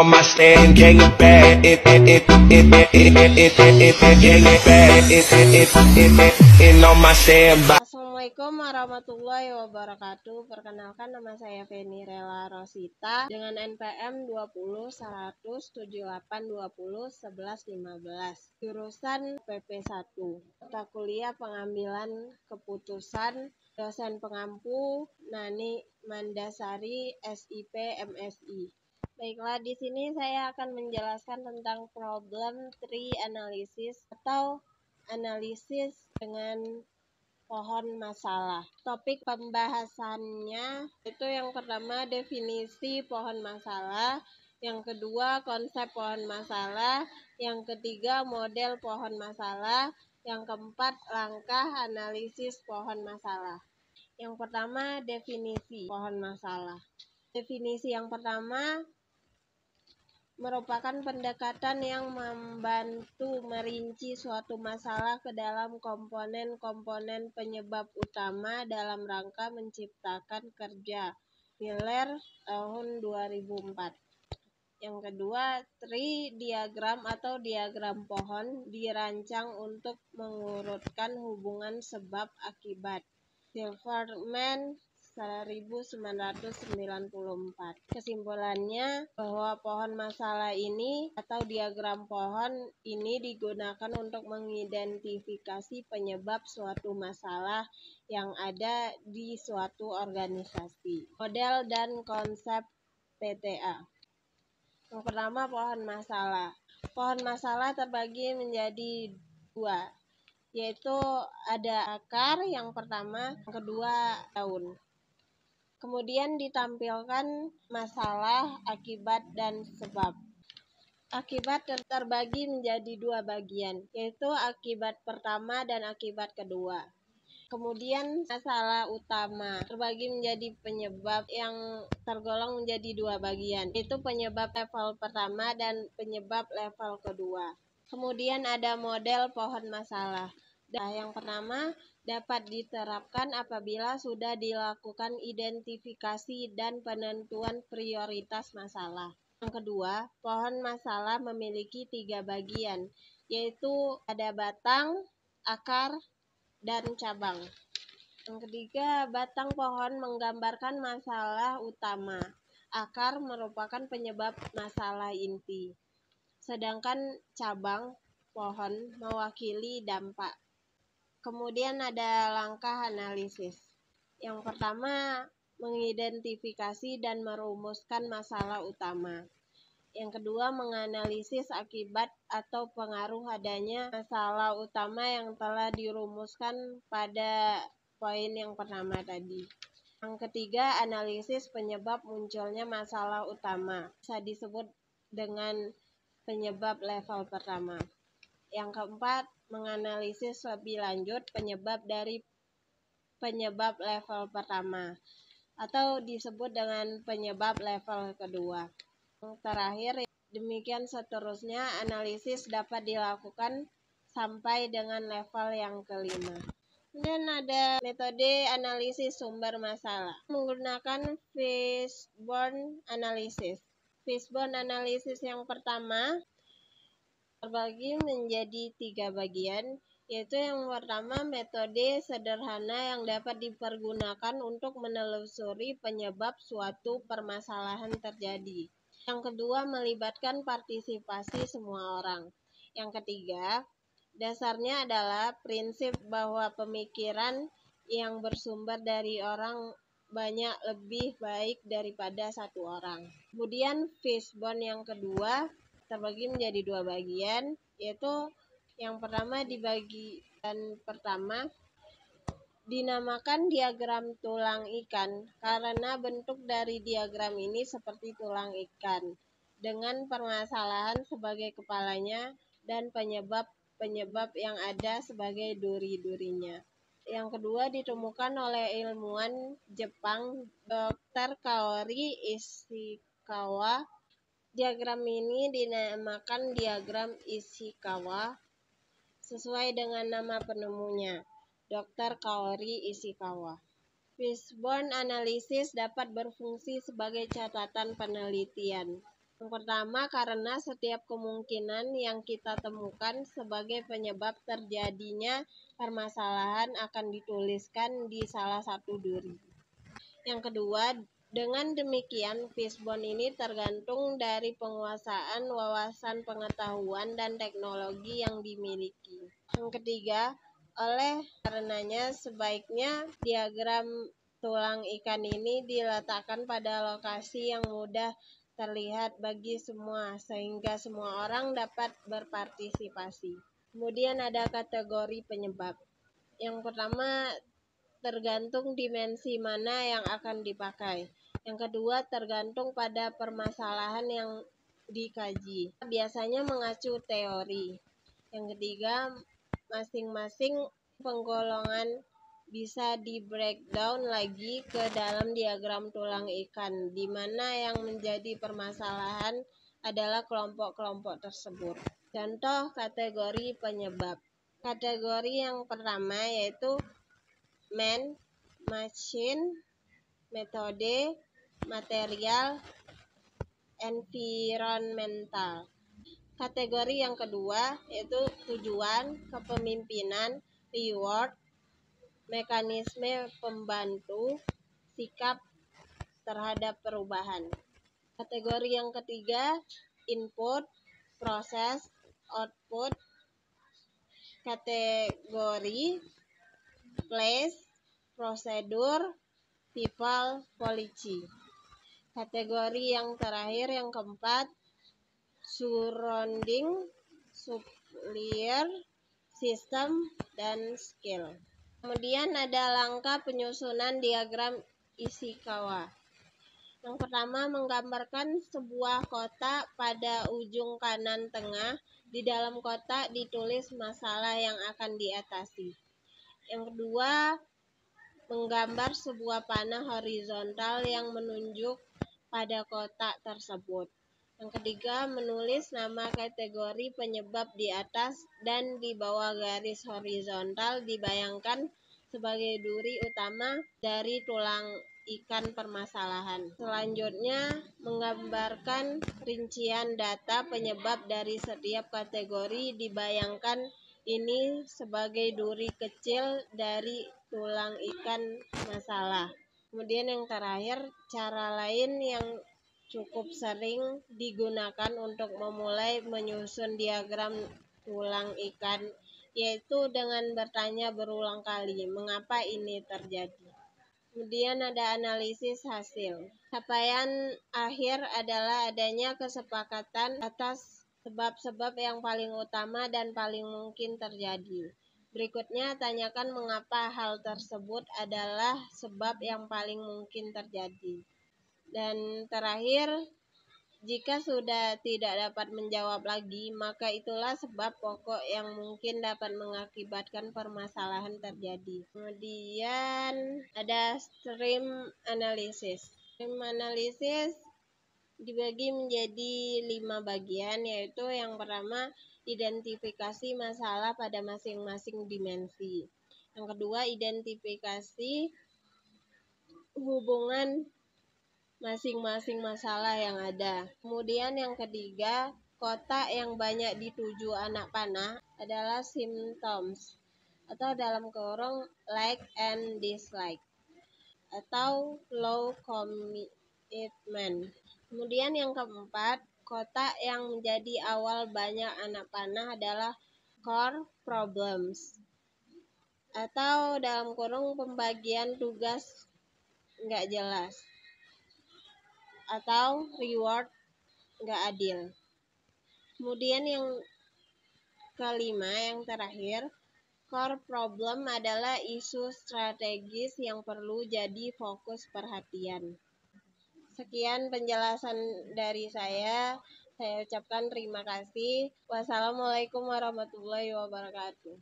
on my stand, getting bad. It on my standby. Assalamualaikum warahmatullahi wabarakatuh. Perkenalkan, nama saya Feni Rela Rosita dengan NPM 20 100 78 20 11 15. Jurusan PP1. Mata kuliah pengambilan keputusan, dosen pengampu Nani Mandasari, SIP MSI. Baiklah, di sini saya akan menjelaskan tentang problem tree analysis atau analisis dengan pohon masalah. Topik pembahasannya itu yang pertama definisi pohon masalah, yang kedua konsep pohon masalah, yang ketiga model pohon masalah, yang keempat langkah analisis pohon masalah. Yang pertama definisi pohon masalah. Definisi yang pertama merupakan pendekatan yang membantu merinci suatu masalah ke dalam komponen-komponen penyebab utama dalam rangka menciptakan kerja. Miller tahun 2004. Yang kedua, tree diagram atau diagram pohon dirancang untuk mengurutkan hubungan sebab akibat. Silverman 1994. Kesimpulannya bahwa pohon masalah ini atau diagram pohon ini digunakan untuk mengidentifikasi penyebab suatu masalah yang ada di suatu organisasi. Model dan konsep PTA. Yang pertama, pohon masalah. Pohon masalah terbagi menjadi dua, yaitu ada akar yang pertama, yang kedua daun. Kemudian ditampilkan masalah, akibat, dan sebab. Akibat terbagi menjadi dua bagian, yaitu akibat pertama dan akibat kedua. Kemudian masalah utama terbagi menjadi penyebab yang tergolong menjadi dua bagian, yaitu penyebab level pertama dan penyebab level kedua. Kemudian ada model pohon masalah. Yang pertama dapat diterapkan apabila sudah dilakukan identifikasi dan penentuan prioritas masalah. Yang kedua, pohon masalah memiliki tiga bagian, yaitu ada batang, akar, dan cabang. Yang ketiga, batang pohon menggambarkan masalah utama. Akar merupakan penyebab masalah inti. Sedangkan cabang pohon mewakili dampak. Kemudian ada langkah analisis. Yang pertama, mengidentifikasi dan merumuskan masalah utama. Yang kedua, menganalisis akibat atau pengaruh adanya masalah utama yang telah dirumuskan pada poin yang pertama tadi. Yang ketiga, analisis penyebab munculnya masalah utama. Bisa disebut dengan penyebab level pertama. Yang keempat, menganalisis lebih lanjut penyebab dari penyebab level pertama atau disebut dengan penyebab level kedua. Yang terakhir, demikian seterusnya analisis dapat dilakukan sampai dengan level yang kelima. Dan ada metode analisis sumber masalah menggunakan fishbone analysis. Fishbone analysis yang pertama terbagi menjadi tiga bagian, yaitu yang pertama metode sederhana yang dapat dipergunakan untuk menelusuri penyebab suatu permasalahan terjadi. Yang kedua, melibatkan partisipasi semua orang. Yang ketiga, dasarnya adalah prinsip bahwa pemikiran yang bersumber dari orang banyak lebih baik daripada satu orang. Kemudian fishbone yang kedua terbagi menjadi dua bagian, yaitu yang pertama di bagian pertama dinamakan diagram tulang ikan karena bentuk dari diagram ini seperti tulang ikan dengan permasalahan sebagai kepalanya dan penyebab yang ada sebagai duri-durinya. Yang kedua ditemukan oleh ilmuwan Jepang Dr. Kaori Ishikawa. Diagram ini dinamakan diagram Ishikawa sesuai dengan nama penemunya, Dr. Kaori Ishikawa. Fishbone analysis dapat berfungsi sebagai catatan penelitian. Yang pertama, karena setiap kemungkinan yang kita temukan sebagai penyebab terjadinya permasalahan akan dituliskan di salah satu duri. Yang kedua, dengan demikian fishbone ini tergantung dari penguasaan wawasan pengetahuan dan teknologi yang dimiliki. Yang ketiga, oleh karenanya sebaiknya diagram tulang ikan ini diletakkan pada lokasi yang mudah terlihat bagi semua, sehingga semua orang dapat berpartisipasi. Kemudian ada kategori penyebab. Yang pertama, tergantung dimensi mana yang akan dipakai. Yang kedua, tergantung pada permasalahan yang dikaji. Biasanya mengacu teori. Yang ketiga, masing-masing penggolongan bisa di breakdown lagi ke dalam diagram tulang ikan, di mana yang menjadi permasalahan adalah kelompok-kelompok tersebut. Contoh kategori penyebab. Kategori yang pertama yaitu man, machine, metode, material, environmental. Kategori yang kedua yaitu tujuan, kepemimpinan, reward, mekanisme pembantu, sikap terhadap perubahan. Kategori yang ketiga input, proses, output. Kategori place, prosedur, people, policy. Kategori yang terakhir yang keempat surrounding, supplier, system, dan skill. Kemudian ada langkah penyusunan diagram Ishikawa. Yang pertama, menggambarkan sebuah kotak pada ujung kanan tengah. Di dalam kotak ditulis masalah yang akan diatasi. Yang kedua, menggambar sebuah panah horizontal yang menunjuk pada kotak tersebut. Yang ketiga, menulis nama kategori penyebab di atas dan di bawah garis horizontal dibayangkan sebagai duri utama dari tulang ikan permasalahan. Selanjutnya, menggambarkan rincian data penyebab dari setiap kategori dibayangkan ini sebagai duri kecil dari tulang ikan masalah. Kemudian yang terakhir, cara lain yang cukup sering digunakan untuk memulai menyusun diagram tulang ikan yaitu dengan bertanya berulang kali mengapa ini terjadi. Kemudian ada analisis hasil. Capaian akhir adalah adanya kesepakatan atas sebab-sebab yang paling utama dan paling mungkin terjadi. Berikutnya, tanyakan mengapa hal tersebut adalah sebab yang paling mungkin terjadi. Dan terakhir, jika sudah tidak dapat menjawab lagi, maka itulah sebab pokok yang mungkin dapat mengakibatkan permasalahan terjadi. Kemudian ada stream analysis. Stream analysis dibagi menjadi 5 bagian, yaitu yang pertama, identifikasi masalah pada masing-masing dimensi. Yang kedua, identifikasi hubungan masing-masing masalah yang ada. Kemudian yang ketiga, kotak yang banyak dituju anak panah adalah symptoms atau dalam kurung like and dislike atau low commitment. Kemudian yang keempat, kotak yang menjadi awal banyak anak panah adalah core problems atau dalam kurung pembagian tugas nggak jelas atau reward nggak adil. Kemudian yang kelima, yang terakhir, core problem adalah isu strategis yang perlu jadi fokus perhatian. Sekian penjelasan dari saya ucapkan terima kasih. Wassalamualaikum warahmatullahi wabarakatuh.